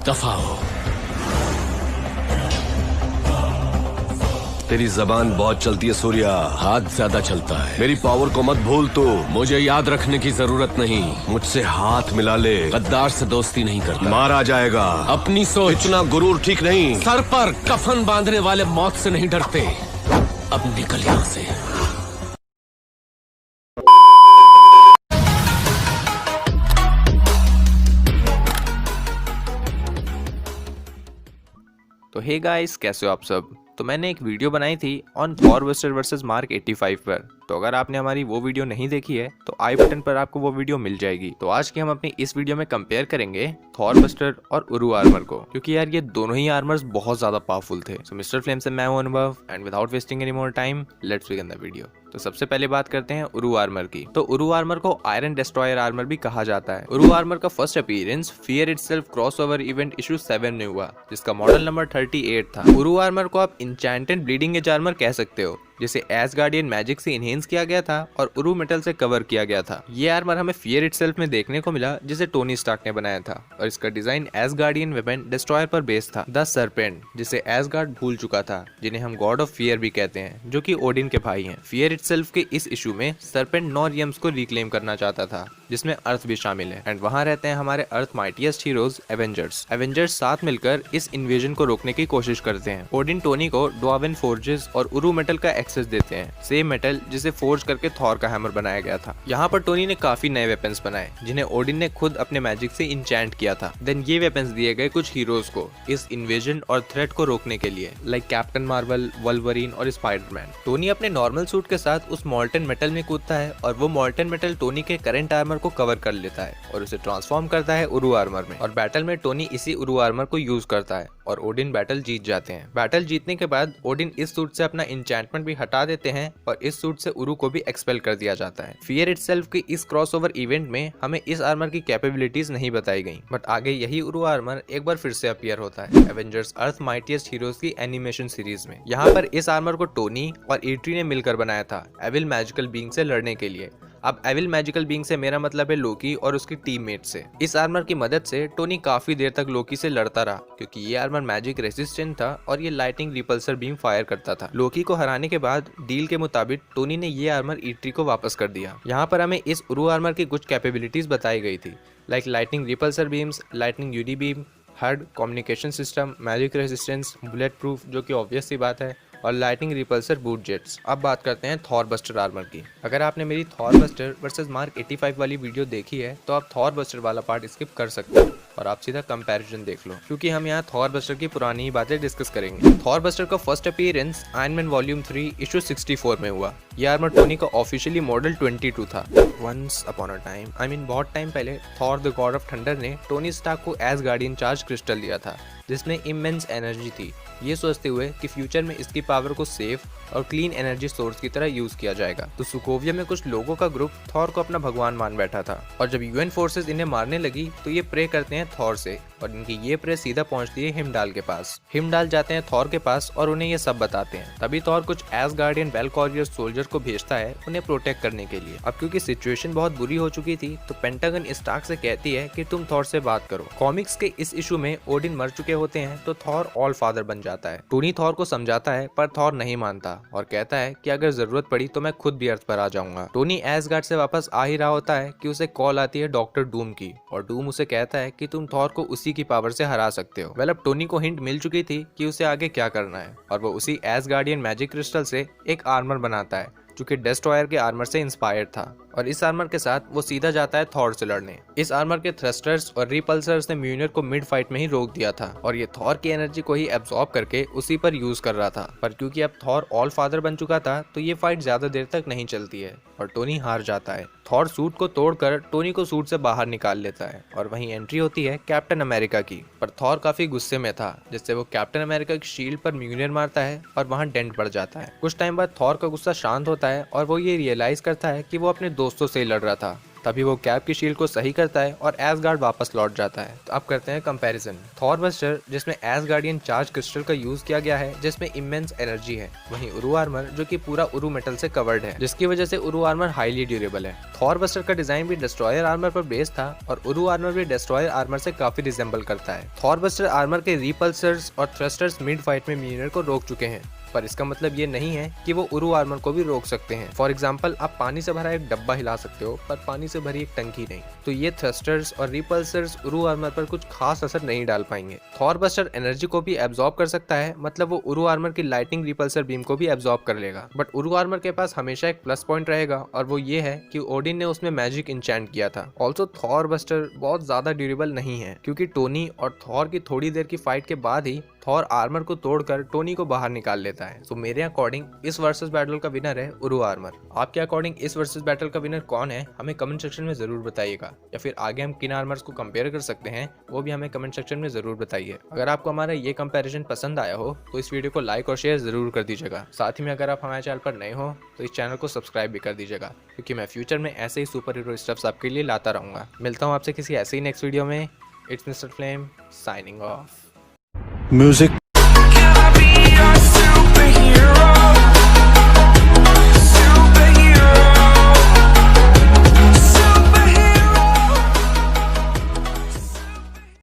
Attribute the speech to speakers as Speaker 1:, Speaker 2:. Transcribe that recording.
Speaker 1: दफा हो।
Speaker 2: तेरी जबान बहुत चलती है सूर्या।
Speaker 1: हाथ ज्यादा चलता है।
Speaker 2: मेरी पावर को मत भूल तू।
Speaker 1: मुझे याद रखने की जरूरत नहीं।
Speaker 2: मुझसे हाथ मिला ले।
Speaker 1: गद्दार से दोस्ती नहीं करता।
Speaker 2: मारा जाएगा।
Speaker 1: अपनी सोच।
Speaker 2: इतना गुरूर ठीक नहीं।
Speaker 1: सर पर कफन बांधने वाले मौत से नहीं डरते। अब निकल यहाँ से।
Speaker 3: तो हे गाइस, कैसे हो आप सब। तो मैंने एक वीडियो बनाई थी on Thor buster versus mark 85 पर। तो अगर आपने हमारी वो वीडियो नहीं देखी है तो आई बटन पर आपको वो वीडियो मिल जाएगी। तो आज की हम अपनी इस वीडियो में कंपेयर करेंगे थॉर बस्टर और उरू आर्मर को, क्योंकि यार ये दोनों ही आर्मर्स बहुत ज्यादा पावरफुल थे। सो मिस्टर फ्लेम से मैं हूं अनुभव, and without wasting any more time let's begin the video. तो सबसे पहले बात करते हैं उरू आर्मर की। तो उरू आर्मर को आयरन डिस्ट्रॉयर आर्मर भी कहा जाता है। उरू आर्मर का first appearance fear itself crossover event issue 7 में हुआ, जिसका मॉडल नंबर 38 था। उरू आर्मर को आप इंचैंटेड ब्लीडिंग एज आर्मर कह सकते हो, जिसे एसगार्डियन मैजिक से इनहेंस किया गया था और उरू मेटल से कवर किया गया था। ये आर्मर हमें फियर इटसेल्फ में देखने को मिला, जिसे टोनी स्टार्क ने बनाया था, और इसका डिजाइन एसगार्डियन वेपन डिस्ट्रॉयर पर बेस्ड था। द सरपेंट, जिसे एसगार्ड भूल चुका था, जिन्हें हम गॉड ऑफ फियर भी कहते हैं, जो कि ओडिन के भाई हैं। फियर इटसेल्फ के इस इशू में सरपेंट नॉरियम्स को रिक्लेम करना चाहता था, जिसमें अर्थ भी शामिल है, एंड वहां रहते हैं हमारे अर्थ माइटिएस्ट हीरोज एवेंजर्स साथ मिलकर इस इन्वेजन को रोकने की कोशिश करते हैं। ओडिन टोनी को ड्वार्वन फोर्जेस और उरू मेटल का एक्सेस देते हैं, सेम मेटल जिसे फोर्ज करके थॉर का हैमर बनाया गया था। यहाँ पर टोनी ने काफी नए वेपन्स बनाए, जिन्हें ओडिन ने खुद अपने मैजिक से इंचैंट किया था। देन ये वेपन्स दिए गए कुछ हीरोज को इस इन्वेजन और थ्रेट को रोकने के लिए, लाइक कैप्टन मार्वल, वल्वरीन और स्पाइडरमैन। टोनी अपने नॉर्मल सूट के साथ उस मॉल्टन मेटल में कूदता है, और वो मॉल्टन मेटल टोनी के करंट आर्मर को कवर कर लेता है और उसे ट्रांसफॉर्म करता है उरू आर्मर में। और बैटल में टोनी इसी उरू आर्मर को यूज करता है और ओडिन बैटल जीत जाते हैं। बैटल जीतने के बाद ओडिन इस सूट से अपना इंचैंटमेंट भी हटा देते हैं और इस सूट से उरू को भी एक्सपेल कर दिया जाता है। फियर इटसेल्फ की इस क्रॉसओवर इवेंट में हमें इस आर्मर की कैपेबिलिटीज नहीं बताई गई, बट आगे यही उरू आर्मर एक बार फिर से अपीयर होता है एवेंजर्स अर्थ माइटिएस्ट हीरोज की एनिमेशन सीरीज में। यहाँ पर इस आर्मर को टोनी और ईट्री ने मिलकर बनाया था एविल मैजिकल बीइंग से लड़ने के लिए। अब एविल मैजिकल बीइंग से मेरा मतलब है लोकी और उसकी टीममेट से। इस आर्मर की मदद से टोनी काफी देर तक लोकी से लड़ता रहा, क्योंकि ये आर्मर मैजिक रेसिस्टेंट था और ये लाइटिंग रिपल्सर बीम फायर करता था। लोकी को हराने के बाद डील के मुताबिक टोनी ने ये आर्मर ईट्री को वापस कर दिया। यहाँ पर हमें इस उरू आर्मर की कुछ कैपेबिलिटीज बताई गई थी, like lighting repulsor beams, lighting UD beam, hard communication system, magic resistance, bulletproof, जो कि ऑब्वियस सी बात है, और लाइटिंग रिपल्सर बूट जेट्स। अब बात करते हैं थॉर बस्टर आर्मर की। अगर आपने मेरी थॉर बस्टर वर्सेस मार्क 85 वाली वीडियो देखी है तो आप थॉर बस्टर वाला पार्ट स्किप कर सकते हो और आप सीधा कंपैरिजन देख लो, क्योंकि हम यहाँ थॉर बस्टर की पुरानी ही बातें डिस्कस करेंगे। थॉर बस्टर का first appearance Iron Man volume 3 issue 64 में हुआ। यह आर्मर टोनी का ऑफिशियली मॉडल 22 था। Once upon a time, I mean बहुत टाइम पहले, Thor the god of thunder ने टोनी स्टार्क को एसगार्डियन चार्ज क्रिस्टल दिया था, जिसमें इमेंस एनर्जी थी, ये सोचते हुए कि फ्यूचर में इसकी पावर को सेफ और क्लीन एनर्जी सोर्स की तरह यूज किया जाएगा। तो सुकोविया में कुछ लोगों का ग्रुप थॉर को अपना भगवान मान बैठा था, और जब यूएन फोर्सेस इन्हें मारने लगी तो ये प्रे करते हैं थॉर से, और इनकी ये प्रे सीधा पहुंचती है हिमडाल के पास। हिमडाल जाते हैं थॉर के पास और उन्हें ये सब बताते हैं। तभी थॉर कुछ एसगार्डियन वेलकॉरियर सोल्जर को भेजता है उन्हें प्रोटेक्ट करने के लिए। अब क्योंकि सिचुएशन बहुत बुरी हो चुकी थी तो पेंटागन स्टार्क से कहती है कि तुम थॉर से बात करो। कॉमिक्स के इस इशू में ओडिन मर चुके होते हैं तो थॉर ऑल फादर बन जाता है। टोनी थॉर को समझाता है पर थॉर नहीं मानता और कहता है कि अगर जरूरत पड़ी तो मैं खुद भी अर्थ पर आ जाऊंगा। टोनी एसगार्ड से वापस आ ही रहा होता है कि उसे कॉल आती है डॉक्टर डूम की, और डूम उसे कहता है कि तुम थॉर को उसी की पावर से हरा सकते हो। वेल, अब टोनी को हिंट मिल चुकी थी कि उसे आगे क्या करना है, और वो उसी एसगार्डियन मैजिक क्रिस्टल से एक आर्मर बनाता है जो कि डेस्ट्रॉयर के आर्मर से इंस्पायर्ड था, और इस आर्मर के साथ वो सीधा जाता है थॉर से लड़ने। इस आर्मर के थ्रस्टर्स और रिपल्सर्स ने म्यूनिर को मिड फाइट में ही रोक दिया था, और ये थॉर की एनर्जी को ही एब्जॉर्ब करके उसी पर यूज कर रहा था। पर क्योंकि अब थॉर ऑल फादर बन चुका था तो ये फाइट ज्यादा देर तक नहीं चलती है और टोनी हार जाता है। थॉर सूट को तोड़कर टोनी को सूट से बाहर निकाल लेता है, और वहीं एंट्री होती है कैप्टन अमेरिका की। पर थॉर काफी गुस्से में था, जिससे वो कैप्टन अमेरिका की शील्ड पर म्यूनिर मारता है और वहां डेंट पड़ जाता है। कुछ टाइम बाद थॉर का गुस्सा शांत होता है और वो ये रियलाइज करता है कि वो अपने दोस्तों से ही लड़ रहा था, तभी वो कैप की शील्ड को सही करता है और एसगार्ड वापस लौट जाता है। तो अब करते हैं कंपैरिजन। थॉर बस्टर जिसमें एसगार्डियन चार्ज क्रिस्टल का यूज किया गया है जिसमें इमेंस एनर्जी है, वहीं उरु आर्मर जो कि पूरा उरु मेटल से कवर्ड है जिसकी वजह से उरु आर्मर हाईली ड्यूरेबल है। थॉर बस्टर का डिजाइन भी डिस्ट्रॉयर आर्मर पर बेस्ड था और उरु आर्मर भी डिस्ट्रॉयर आर्मर से काफी रिजेंबल करता है। थॉर बस्टर आर्मर के रिपल्सर्स और थ्रस्टर्स मिड फाइट में मिनियर को रोक चुके हैं, पर इसका मतलब ये नहीं है कि वो उरु आर्मर को भी रोक सकते हैं। फॉर एग्जाम्पल, आप पानी से भरा एक डब्बा हिला सकते हो पर पानी से भरी एक टंकी नहीं। तो ये थ्रस्टर्स और रिपल्सर्स उरु आर्मर पर कुछ खास असर नहीं डाल पाएंगे। थॉर बस्टर एनर्जी को भी एब्जॉर्ब कर सकता है, मतलब वो उरु आर्मर की लाइटिंग रिपल्सर बीम को भी एब्जॉर्ब कर लेगा। बट उरु आर्मर के पास हमेशा एक प्लस पॉइंट रहेगा और वो ये है कि ओडिन ने उसमें मैजिक इंचैंट किया था। ऑल्सो थॉर बस्टर बहुत ज्यादा ड्यूरेबल नहीं है क्योंकि टोनी और थॉर की थोड़ी देर की फाइट के बाद ही थॉर आर्मर को तोड़कर टोनी को बाहर निकाल लेता है। तो मेरे अकॉर्डिंग इस वर्सेस बैटल का विनर है उरु आर्मर। आपके अकॉर्डिंग इस वर्सेस बैटल का विनर कौन है हमें कमेंट सेक्शन में जरूर बताइएगा, या फिर आगे हम किन आर्मर्स को कंपेयर कर सकते हैं वो भी हमें कमेंट सेक्शन में जरूर बताइए। अगर आपको हमारा ये कंपैरिजन पसंद आया हो तो इस वीडियो को लाइक और शेयर जरूर कर दीजिएगा। साथ ही में अगर आप हमारे चैनल पर नए हो तो इस चैनल को सब्सक्राइब भी कर दीजिएगा, क्योंकि मैं फ्यूचर में ऐसे ही सुपर हीरो स्टफ्स आपके लिए लाता रहूंगा। मिलता हूँ आपसे किसी ऐसे ही नेक्स्ट वीडियो में। It's mister flame signing off.
Speaker 2: Music